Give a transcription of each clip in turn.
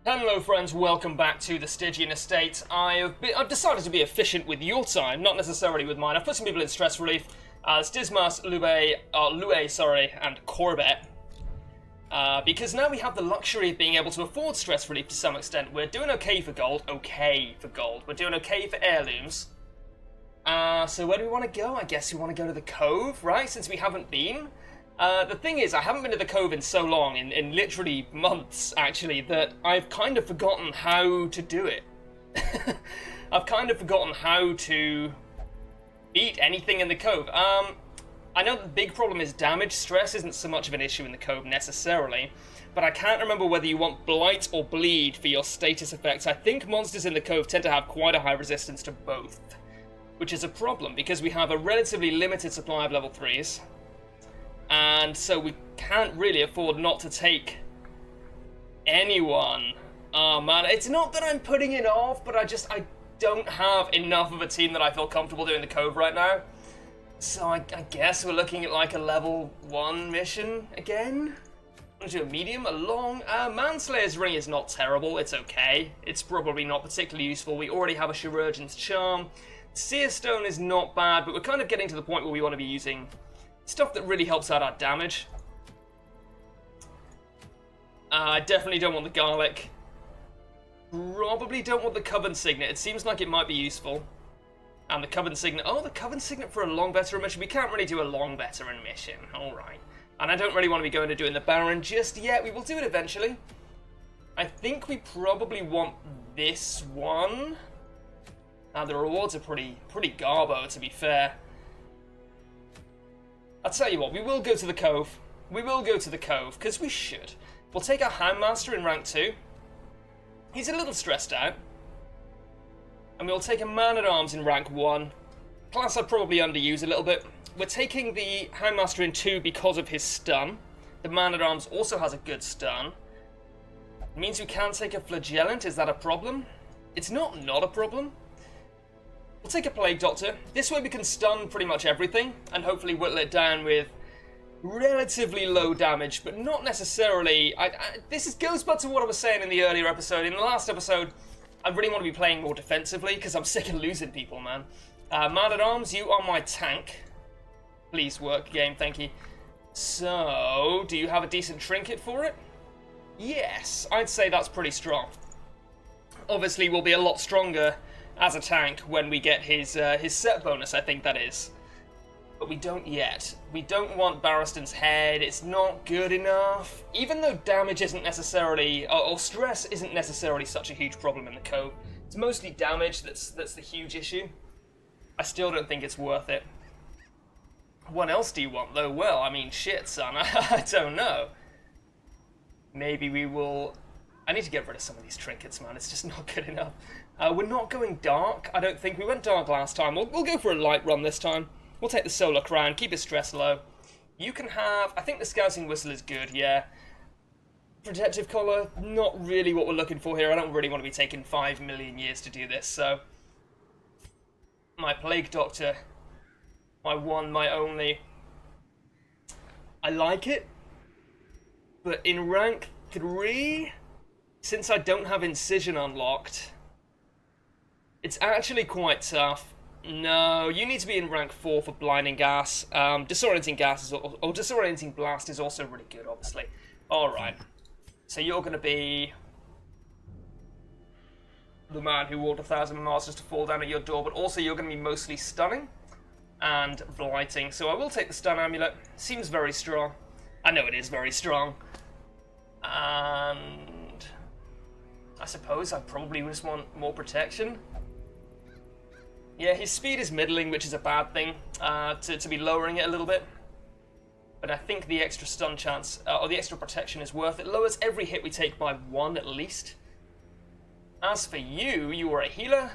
Hello friends, welcome back to the Stygian estate. I've decided to be efficient with your time, not necessarily with mine. I've put some people in stress relief as Dismas, Lue, and Corbett. Because now we have the luxury of being able to afford stress relief to some extent. We're doing okay for gold. We're doing okay for heirlooms. So where do we want to go? I guess we want to go to the Cove, right? Since we haven't been. The thing is, I haven't been to the Cove in so long, in literally months, actually, that I've kind of forgotten how to do it. I've kind of forgotten how to beat anything in the Cove. I know the big problem is damage. Stress isn't so much of an issue in the Cove, necessarily, but I can't remember whether you want Blight or Bleed for your status effects. I think monsters in the Cove tend to have quite a high resistance to both, which is a problem, because we have a relatively limited supply of level 3s. And so we can't really afford not to take anyone. Oh man, it's not that I'm putting it off, but I don't have enough of a team that I feel comfortable doing the Cove right now. So I guess we're looking at like a level 1 mission again. I'm gonna do a medium, a long. Manslayer's Ring is not terrible, it's okay. It's probably not particularly useful. We already have a Chirurgeon's Charm. Seer Stone is not bad, but we're kind of getting to the point where we want to be using stuff that really helps out our damage. I definitely don't want the Garlic. Probably don't want the Coven Signet. It seems like it might be useful. And the Coven Signet. Oh, the Coven Signet for a long veteran mission. We can't really do a long veteran mission. Alright. And I don't really want to be going to doing the Baron just yet. We will do it eventually. I think we probably want this one. The rewards are pretty garbo, to be fair. I'll tell you what, we will go to the Cove. We will go to the Cove, because we should. We'll take our Houndmaster in rank 2. He's a little stressed out. And we'll take a Man-at-Arms in rank 1. Class I'd probably underuse a little bit. We're taking the Houndmaster in 2 because of his stun. The Man-at-Arms also has a good stun. It means we can take a Flagellant. Is that a problem? It's not a problem. We'll take a Plague Doctor. This way we can stun pretty much everything, and hopefully whittle it down with relatively low damage, but not necessarily... This goes back to what I was saying in the earlier episode. In the last episode, I really want to be playing more defensively, because I'm sick of losing people, man. Man-at-Arms, you are my tank. Please work, game, thank you. So, do you have a decent trinket for it? Yes, I'd say that's pretty strong. Obviously, we'll be a lot stronger as a tank when we get his set bonus, I think that is. But we don't yet. We don't want Barristan's Head, it's not good enough. Even though damage isn't necessarily, or stress isn't necessarily such a huge problem in the Cove, it's mostly damage that's the huge issue. I still don't think it's worth it. What else do you want though? Well, I mean, shit, son, I don't know. Maybe we will... I need to get rid of some of these trinkets, man, it's just not good enough. We're not going dark, I don't think. We went dark last time. We'll go for a light run this time. We'll take the Solar Crown, keep his stress low. You can have... I think the Scouting Whistle is good, yeah. Protective Collar, not really what we're looking for here. I don't really want to be taking 5 million years to do this, so... My Plague Doctor. My one, my only. I like it. But in rank 3, since I don't have Incision unlocked... It's actually quite tough. No, you need to be in rank 4 for Blinding Gas. Disorienting Gas or Disorienting Blast is also really good, obviously. Alright. So you're going to be the man who ordered 1,000 masters to fall down at your door, but also you're going to be mostly stunning and blighting. So I will take the Stun Amulet. Seems very strong. I know it is very strong. And I suppose I probably just want more protection. Yeah, his speed is middling, which is a bad thing, to be lowering it a little bit. But I think the extra stun chance, or the extra protection is worth it. Lowers every hit we take by 1 at least. As for you, you are a healer,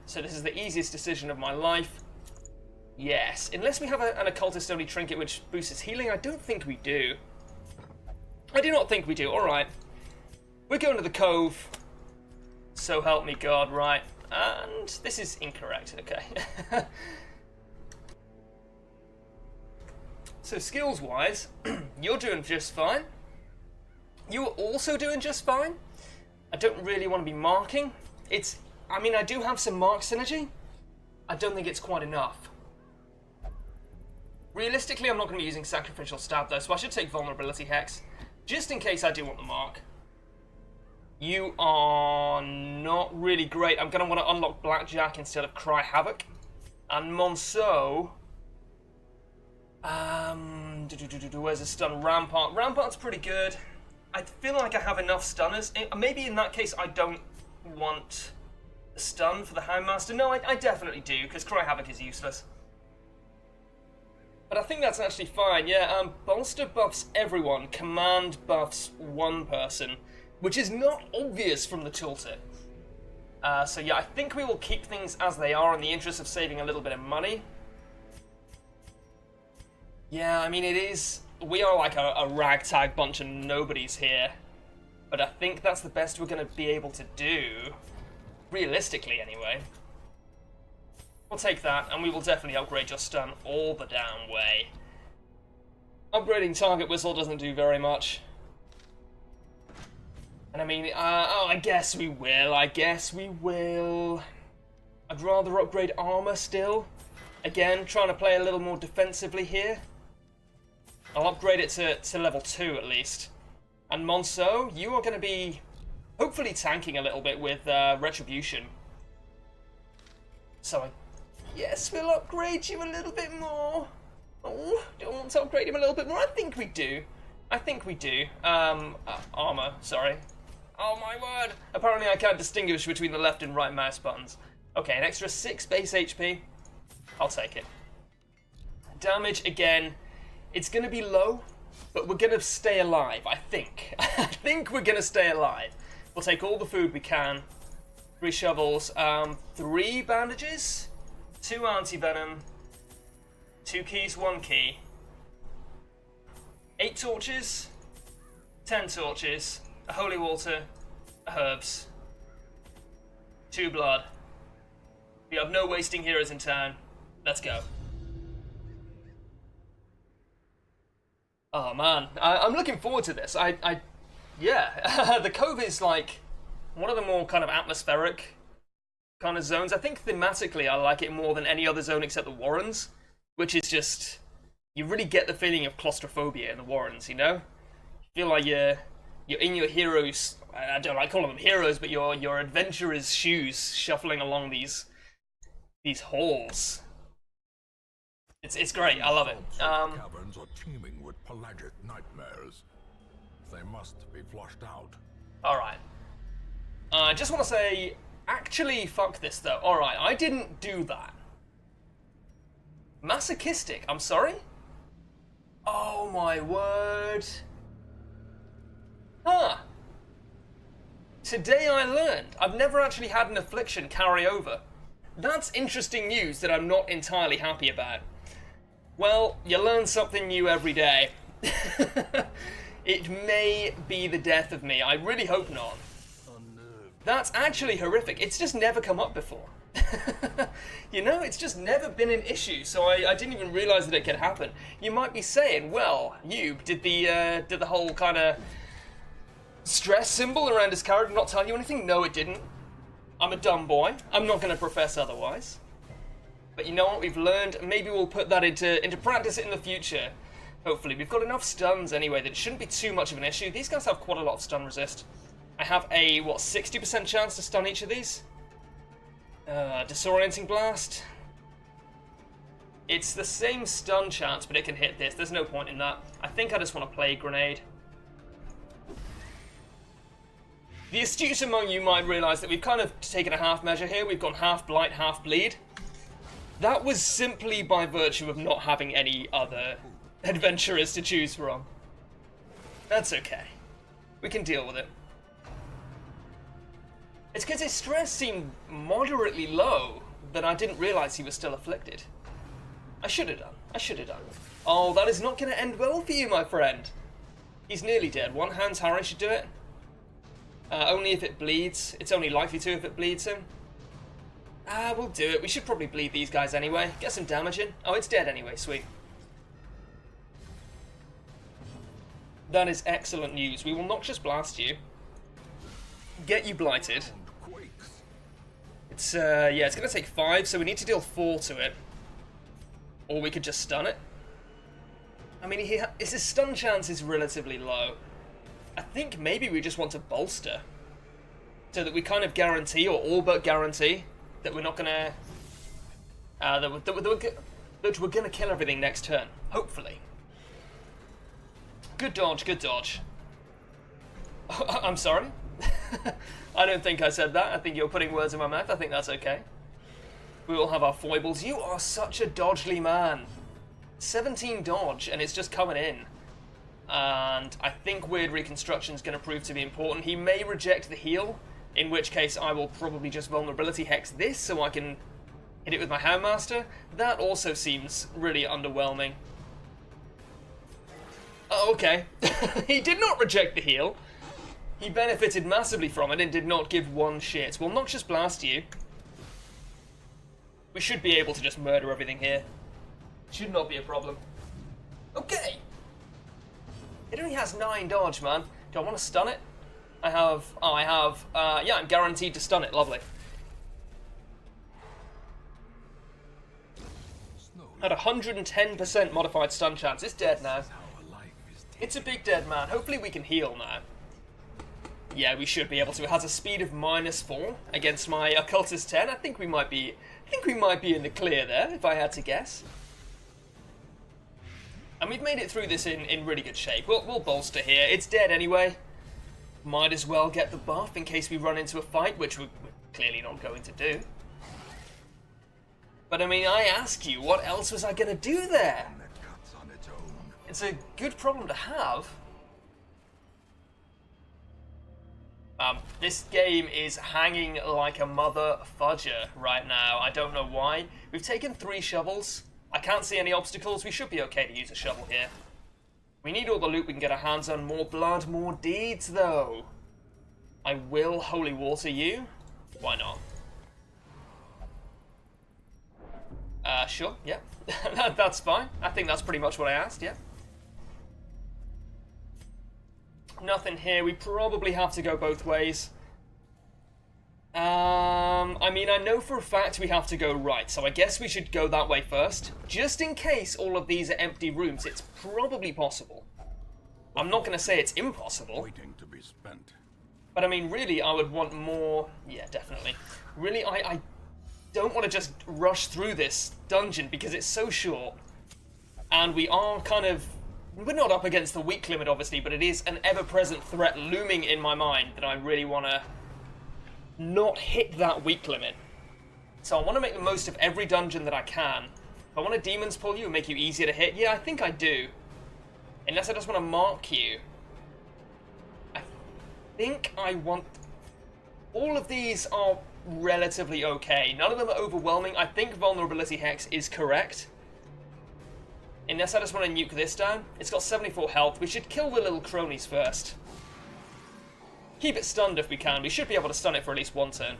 so this is the easiest decision of my life. Yes, unless we have an occultist-only trinket which boosts his healing, I don't think we do. I do not think we do, alright. We're going to the Cove. So help me God, right. And this is incorrect, okay. So skills-wise, you're doing just fine. You are also doing just fine. I don't really want to be marking. I mean, I do have some mark synergy. I don't think it's quite enough. Realistically, I'm not going to be using Sacrificial Stab, though, so I should take Vulnerability Hex, just in case I do want the mark. You are not really great. I'm going to want to unlock Blackjack instead of Cry Havoc. And Monceau... where's a stun? Rampart. Rampart's pretty good. I feel like I have enough stunners. Maybe in that case I don't want a stun for the Houndmaster. No, I definitely do, because Cry Havoc is useless. But I think that's actually fine, yeah. Bolster buffs everyone, command buffs one person, which is not obvious from the tooltip. So yeah, I think we will keep things as they are in the interest of saving a little bit of money. Yeah, I mean, we are like a ragtag bunch of nobodies here. But I think that's the best we're going to be able to do. Realistically, anyway. We'll take that, and we will definitely upgrade your stun all the damn way. Upgrading Target Whistle doesn't do very much. And I mean, I guess we will, I'd rather upgrade Armor still. Again, trying to play a little more defensively here. I'll upgrade it to level 2 at least. And Monceau, you are going to be hopefully tanking a little bit with Retribution. So yes, we'll upgrade you a little bit more. Oh, don't want to upgrade him a little bit more. I think we do. Armor, sorry. Oh my word! Apparently I can't distinguish between the left and right mouse buttons. Okay, an extra 6 base HP. I'll take it. Damage, again, it's going to be low, but we're going to stay alive, I think. I think we're going to stay alive. We'll take all the food we can. 3 shovels, 3 bandages, 2 anti-venom, 2 keys, 1 key, 8 torches, 10 torches, a holy water, herbs, 2 blood. We have no wasting heroes in town. Let's go. Oh man, I'm looking forward to this. Yeah, the Cove is like one of the more kind of atmospheric kind of zones. I think thematically I like it more than any other zone except the Warrens, which is just, you really get the feeling of claustrophobia in the Warrens, you know? You feel like you're in your heroes, I don't like calling them heroes, but your adventurer's shoes shuffling along these halls. It's great, I love it. Caverns are teeming with pelagic nightmares. They must be flushed out. Alright. I just want to say, actually, fuck this though. Alright, I didn't do that. Masochistic, I'm sorry? Oh my word. Huh. Today I learned. I've never actually had an affliction carry over. That's interesting news that I'm not entirely happy about. Well, you learn something new every day. It may be the death of me. I really hope not. That's actually horrific. It's just never come up before. You know, it's just never been an issue, so I didn't even realise that it could happen. You might be saying, well, you did the whole kind of stress symbol around his character not tell you anything? No, it didn't. I'm a dumb boy. I'm not going to profess otherwise. But you know what we've learned? Maybe we'll put that into practice in the future. Hopefully. We've got enough stuns anyway that it shouldn't be too much of an issue. These guys have quite a lot of stun resist. I have a, 60% chance to stun each of these? Disorienting Blast. It's the same stun chance, but it can hit this. There's no point in that. I think I just want to play Grenade. The astute among you might realise that we've kind of taken a half measure here. We've gone half Blight, half Bleed. That was simply by virtue of not having any other adventurers to choose from. That's okay. We can deal with it. It's because his stress seemed moderately low that I didn't realise he was still afflicted. I should have done. Oh, that is not going to end well for you, my friend. He's nearly dead. One hand's Harry should do it. Only if it bleeds. It's only likely to if it bleeds him. We'll do it. We should probably bleed these guys anyway. Get some damage in. Oh, it's dead anyway. Sweet. That is excellent news. We will Noxious Blast you. get you blighted. Ground quakes. It's, yeah, it's going to take 5, so we need to deal 4 to it. Or we could just stun it. I mean, his stun chance is relatively low. I think maybe we just want to bolster. So that we kind of guarantee, or all but guarantee, that we're not going to... that we're going to kill everything next turn. Hopefully. Good dodge, good dodge. I'm sorry? I don't think I said that. I think you're putting words in my mouth. I think that's okay. We all have our foibles. You are such a dodgely man. 17 dodge, and it's just coming in. And I think Weird Reconstruction is going to prove to be important. He may reject the heal, in which case I will probably just Vulnerability Hex this so I can hit it with my Handmaster. That also seems really underwhelming. Oh, okay. He did not reject the heal. He benefited massively from it and did not give one shit. We'll Noxious Blast you. We should be able to just murder everything here. Should not be a problem. Okay. It only has 9 dodge, man. Do I want to stun it? Yeah, I'm guaranteed to stun it. Lovely. At 110% modified stun chance. It's dead now. It's a big dead man. Hopefully we can heal now. Yeah, we should be able to. It has a speed of -4 against my Occultist 10. I think we might be in the clear there, if I had to guess. And we've made it through this in really good shape. We'll bolster here. It's dead anyway. Might as well get the buff in case we run into a fight, which we're clearly not going to do. But I mean, I ask you, what else was I going to do there? It's a good problem to have. This game is hanging like a mother fudger right now. I don't know why. We've taken 3 shovels. I can't see any obstacles. We should be okay to use a shovel here. We need all the loot we can get our hands on. More blood, more deeds, though. I will holy water you. Why not? Sure, yeah. That's fine. I think that's pretty much what I asked, yeah. Nothing here. We probably have to go both ways. I mean, I know for a fact we have to go right, so I guess we should go that way first. Just in case all of these are empty rooms, it's probably possible. I'm not going to say it's impossible. Waiting to be spent. But I mean, really, I would want more... Yeah, definitely. Really, I don't want to just rush through this dungeon because it's so short. And we are kind of... We're not up against the weak limit, obviously, but it is an ever-present threat looming in my mind that I really want to not hit that weak limit. So I want to make the most of every dungeon that I can. If I want to Demon's Pull you and make you easier to hit, yeah, I think I do. Unless I just want to mark you. I think I want... All of these are relatively okay. None of them are overwhelming. I think Vulnerability Hex is correct. Unless I just want to nuke this down. It's got 74 health. We should kill the little cronies first. Keep it stunned if we can. We should be able to stun it for at least 1 turn.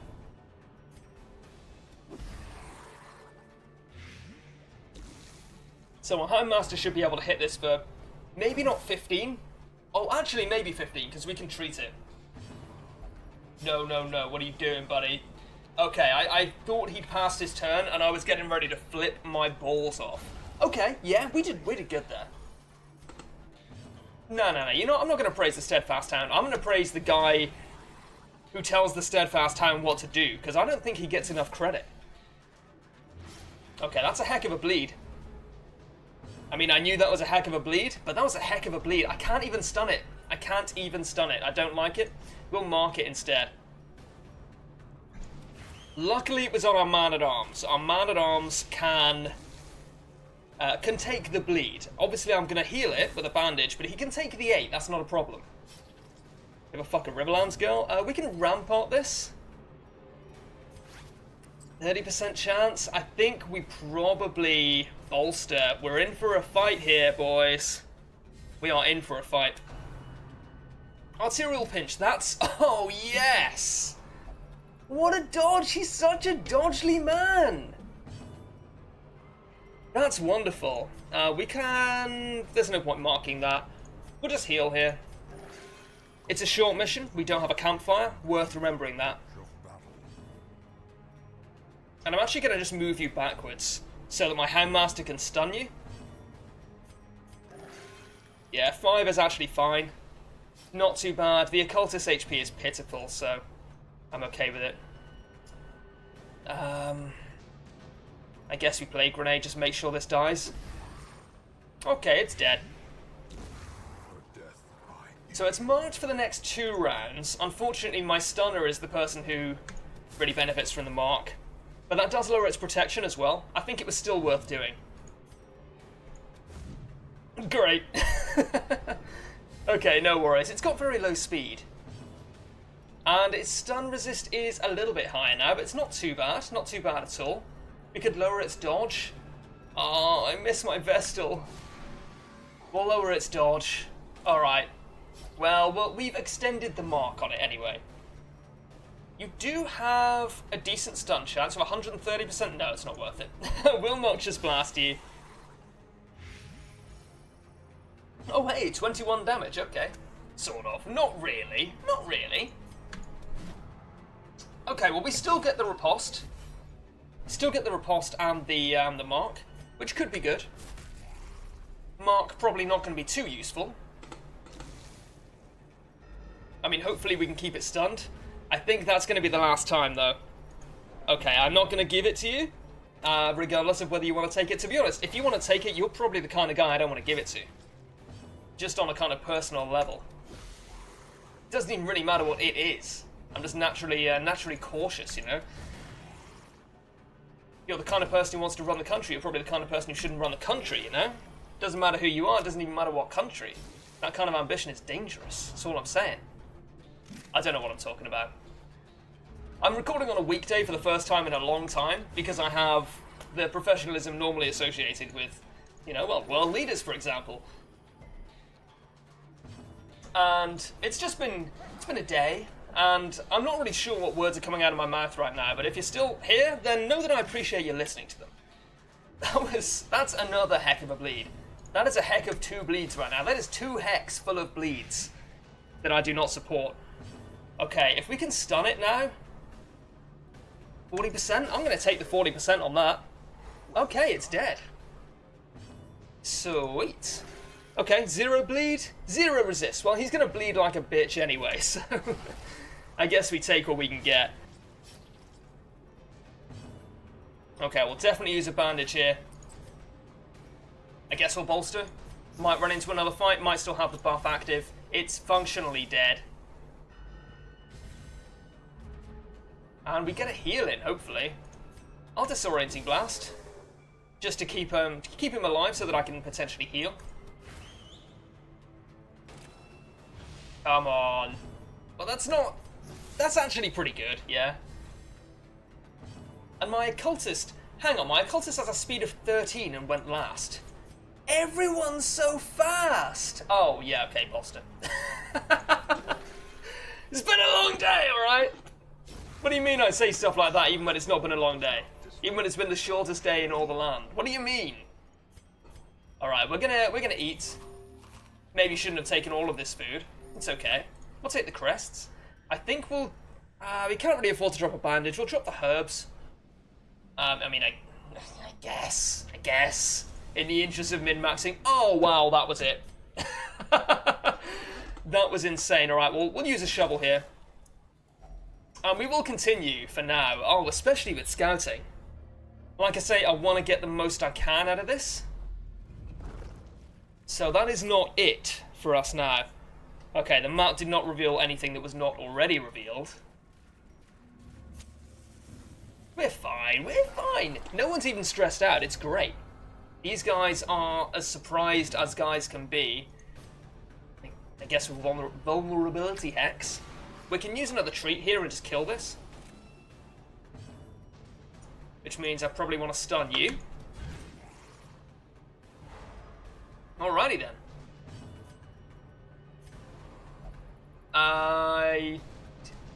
So our Handmaster should be able to hit this for maybe not 15. Oh, actually maybe 15, because we can treat it. No, no, no. What are you doing, buddy? Okay, I thought he'd passed his turn, and I was getting ready to flip my balls off. Okay, yeah, we did good there. No, no, no, you know, I'm not going to praise the Steadfast Hound. I'm going to praise the guy who tells the Steadfast Hound what to do, because I don't think he gets enough credit. Okay, that's a heck of a bleed. I mean, I knew that was a heck of a bleed, but that was a heck of a bleed. I can't even stun it. I can't even stun it. I don't like it. We'll mark it instead. Luckily, it was on our Man-at-Arms. Our Man-at-Arms can take the bleed. Obviously, I'm going to heal it with a bandage, but he can take the 8. That's not a problem. Give a fuck a Riverlands girl. We can Rampart this. 30% chance. I think we probably bolster. We're in for a fight here, boys. We are in for a fight. Arterial Pinch. That's... Oh, yes! What a dodge! He's such a dodgely man! That's It's a short mission. We don't have a campfire. Worth remembering that. And I'm actually going to just move you backwards so that my Houndmaster can stun you. Yeah, 5 is actually fine. Not too bad. The Occultist HP is pitiful, so I'm okay with it. I guess we play Grenade, just make sure this dies. Okay, it's dead. So it's marked for the next 2 rounds. Unfortunately, my stunner is the person who really benefits from the mark. But that does lower its protection as well. I think it was still worth doing. Great. Okay, no worries. It's got very low speed. And its stun resist is a little bit higher now, but it's not too bad. Not too bad at all. We could lower its dodge. Oh, I miss my Vestal. We'll lower its dodge. Alright. Well, we've extended the mark on it anyway. You do have a decent stun chance of 130%. No, it's not worth it. Will Noxious Blast you. Oh, hey, 21 damage. Okay. Sort of. Not really. Not really. Okay, well, we still get the riposte. Still get the riposte and the mark, which could be good. Mark probably not going to be too useful. I mean, hopefully we can keep it stunned. I think that's going to be the last time, though. Okay, I'm not going to give it to you, regardless of whether you want to take it. To be honest, if you want to take it, you're probably the kind of guy I don't want to give it to. Just on a kind of personal level. It doesn't even really matter what it is. I'm just naturally cautious, you know? You're the kind of person who wants to run the country. You're probably the kind of person who shouldn't run the country, you know? Doesn't matter who you are. It doesn't even matter what country. That kind of ambition is dangerous. That's all I'm saying. I don't know what I'm talking about. I'm recording on a weekday for the first time in a long time because I have the professionalism normally associated with, you know, well, world leaders, for example. And it's been a day, and I'm not really sure what words are coming out of my mouth right now, but if you're still here, then know that I appreciate you listening to them. That's another heck of a bleed. That is a heck of 2 bleeds right now. That is 2 hecks full of bleeds that I do not support. Okay, if we can stun it now, 40%? I'm going to take the 40% on that. Okay, it's dead. Sweet. Okay, 0 bleed, 0 resist. Well, he's going to bleed like a bitch anyway, so I guess we take what we can get. Okay, we'll definitely use a bandage here. I guess we'll bolster. Might run into another fight, might still have the buff active. It's functionally dead. And we get a heal in, hopefully. I'll Disorienting Blast. Just to keep him alive so that I can potentially heal. Come on. Well, that's actually pretty good, yeah. And my Occultist, hang on, my Occultist has a speed of 13 and went last. Everyone's so fast! Oh, yeah, okay, Boston. It's been a long day, alright? What do you mean I say stuff like that even when it's not been a long day? Even when it's been the shortest day in all the land? What do you mean? Alright, we're gonna eat. Maybe shouldn't have taken all of this food. It's okay. We'll take the crests. I think we can't really afford to drop a bandage. We'll drop the herbs. I mean, I guess. In the interest of min-maxing. Oh, wow, that was it. That was insane. Alright, we'll use a shovel here. And we will continue for now. Oh, especially with scouting. Like I say, I want to get the most I can out of this. So that is not it for us now. Okay, the map did not reveal anything that was not already revealed. We're fine, we're fine. No one's even stressed out, it's great. These guys are as surprised as guys can be. I guess with vulnerability hex. We can use another treat here and just kill this. Which means I probably want to stun you. Alrighty then.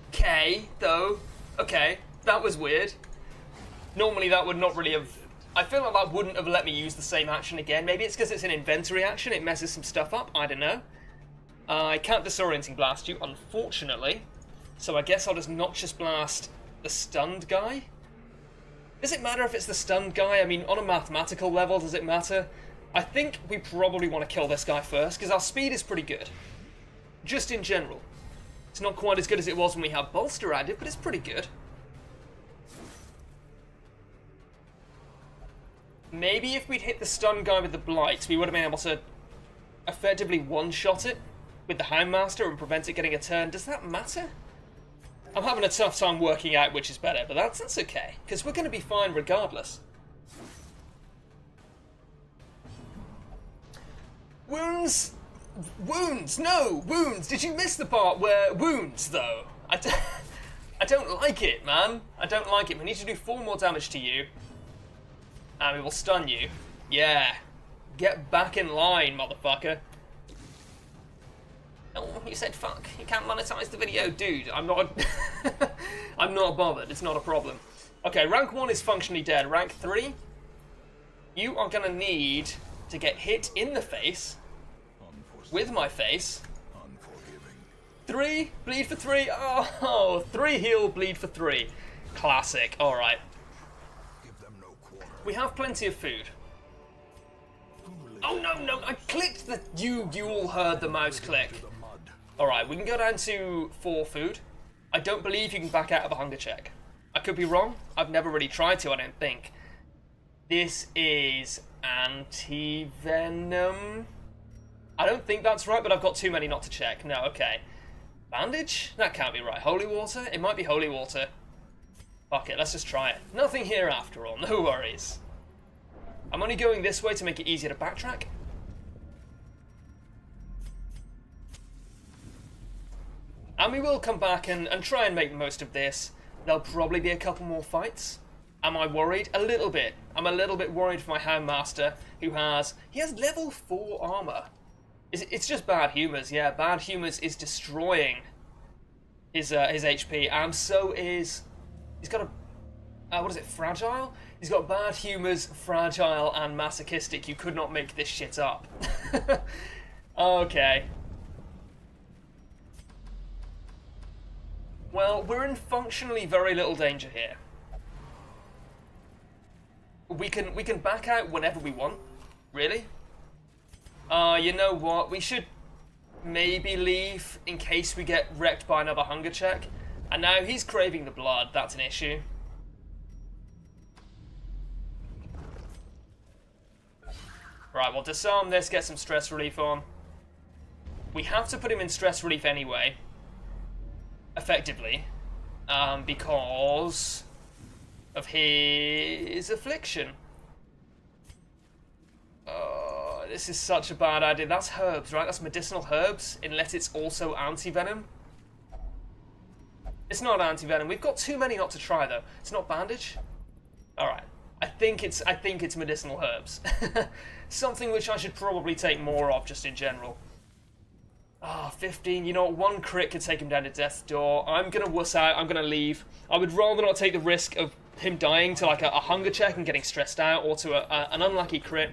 Okay, though. Okay, that was weird. Normally that would not really have... I feel like that wouldn't have let me use the same action again. Maybe it's because it's an inventory action, it messes some stuff up, I don't know. I can't disorienting blast you, unfortunately. So I guess I'll just Noxious Blast the stunned guy. Does it matter if it's the stunned guy? I mean, on a mathematical level, does it matter? I think we probably want to kill this guy first, because our speed is pretty good. Just in general. It's not quite as good as it was when we had Bolster added, but it's pretty good. Maybe if we'd hit the stun guy with the Blight, we would have been able to effectively one-shot it with the Houndmaster and prevent it getting a turn. Does that matter? I'm having a tough time working out which is better, but that's okay, because we're going to be fine regardless. Wounds? Wounds! No! Wounds! Did you miss the part where... Wounds, though? I don't like it, man. I don't like it. We need to do 4 more damage to you. And we will stun you. Yeah. Get back in line, motherfucker. Oh, you said fuck. You can't monetize the video. Dude, I'm not... I'm not bothered. It's not a problem. Okay, rank 1 is functionally dead. Rank 3, you are going to need to get hit in the face with my face. 3, bleed for 3. Oh, 3 heal, bleed for 3. Classic. Alright. We have plenty of food. Oh, no, I clicked the... You all heard the mouse click. Alright, we can go down to 4 food. I don't believe you can back out of a hunger check. I could be wrong. I've never really tried to, I don't think. This is anti-venom. I don't think that's right, but I've got too many not to check. No, okay. Bandage? That can't be right. Holy water? It might be holy water. Fuck it, let's just try it. Nothing here after all, no worries. I'm only going this way to make it easier to backtrack. And we will come back and try and make the most of this. There'll probably be a couple more fights. Am I worried? A little bit. I'm a little bit worried for my Houndmaster, who has... He has level 4 armor. It's just bad humors, yeah. Bad humors is destroying his HP, and so is... He's got a... what is it? Fragile? He's got bad humors, fragile, and masochistic. You could not make this shit up. Okay. Well, we're in functionally very little danger here. We can back out whenever we want, really. You know what? We should maybe leave in case we get wrecked by another hunger check. And now he's craving the blood. That's an issue. Right, we'll disarm this, get some stress relief on. We have to put him in stress relief anyway. Effectively. Because of his affliction. This is such a bad idea. That's herbs, right? That's medicinal herbs, unless it's also anti-venom. It's not anti-venom. We've got too many not to try, though. It's not bandage? Alright. I think it's medicinal herbs. Something which I should probably take more of, just in general. 15. You know what? 1 crit could take him down to death's door. I'm going to wuss out. I'm going to leave. I would rather not take the risk of him dying to like a hunger check and getting stressed out, or to an unlucky crit.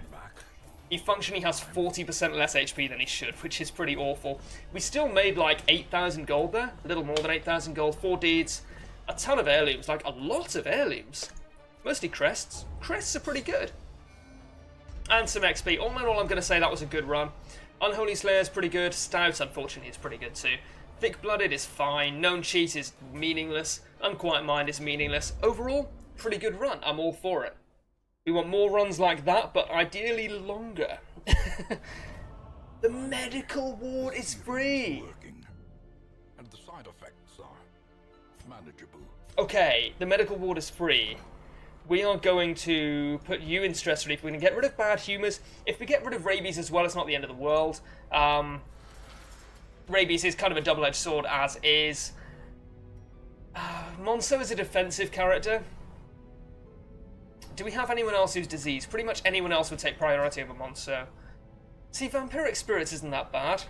He functionally has 40% less HP than he should, which is pretty awful. We still made like 8,000 gold there. A little more than 8,000 gold. 4 deeds. A ton of heirlooms. Like a lot of heirlooms. Mostly crests. Crests are pretty good. And some XP. All in all, I'm going to say that was a good run. Unholy Slayer is pretty good. Stout, unfortunately, is pretty good too. Thick-Blooded is fine. Known Cheat is meaningless. Unquiet Mind is meaningless. Overall, pretty good run. I'm all for it. We want more runs like that, but ideally longer. The medical ward is free. And the side effects are manageable. Okay, the medical ward is free. We are going to put you in stress relief. We're going to get rid of bad humors. If we get rid of rabies as well, it's not the end of the world. Rabies is kind of a double-edged sword, as is. Monso is a defensive character. Do we have anyone else who's diseased? Pretty much anyone else would take priority over Monso. See, Vampiric Spirits isn't that bad.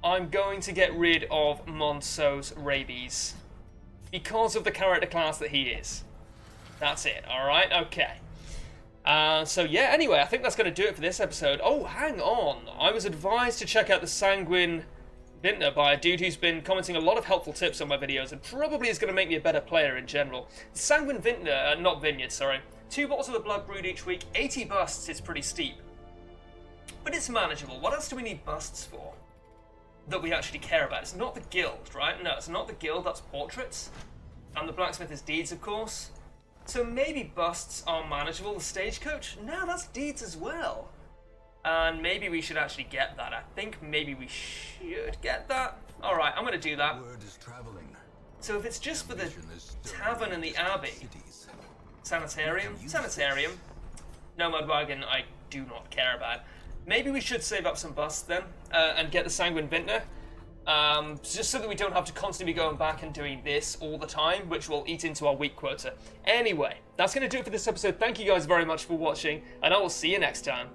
I'm going to get rid of Monso's rabies. Because of the character class that he is. That's it, alright? Okay. So yeah, anyway, I think that's going to do it for this episode. Oh, hang on. I was advised to check out the Sanguine Vintner by a dude who's been commenting a lot of helpful tips on my videos and probably is going to make me a better player in general. The Sanguine Vintner, not Vineyard, sorry. 2 bottles of the blood brewed each week, 80 busts is pretty steep. But it's manageable. What else do we need busts for that we actually care about? It's not the guild, right? No, it's not the guild, that's portraits. And the blacksmith is deeds, of course. So maybe busts are manageable. The stagecoach? No, that's deeds as well. And maybe we should actually get that. I think maybe we should get that. Alright, I'm going to do that. Word is traveling. So if it's just for the tavern and the abbey. Sanitarium? Sanitarium. Nomad wagon, I do not care about. Maybe we should save up some busts then, and get the Sanguine Vintner. Just so that we don't have to constantly be going back and doing this all the time, which will eat into our week quota. Anyway, that's going to do it for this episode. Thank you guys very much for watching, and I will see you next time.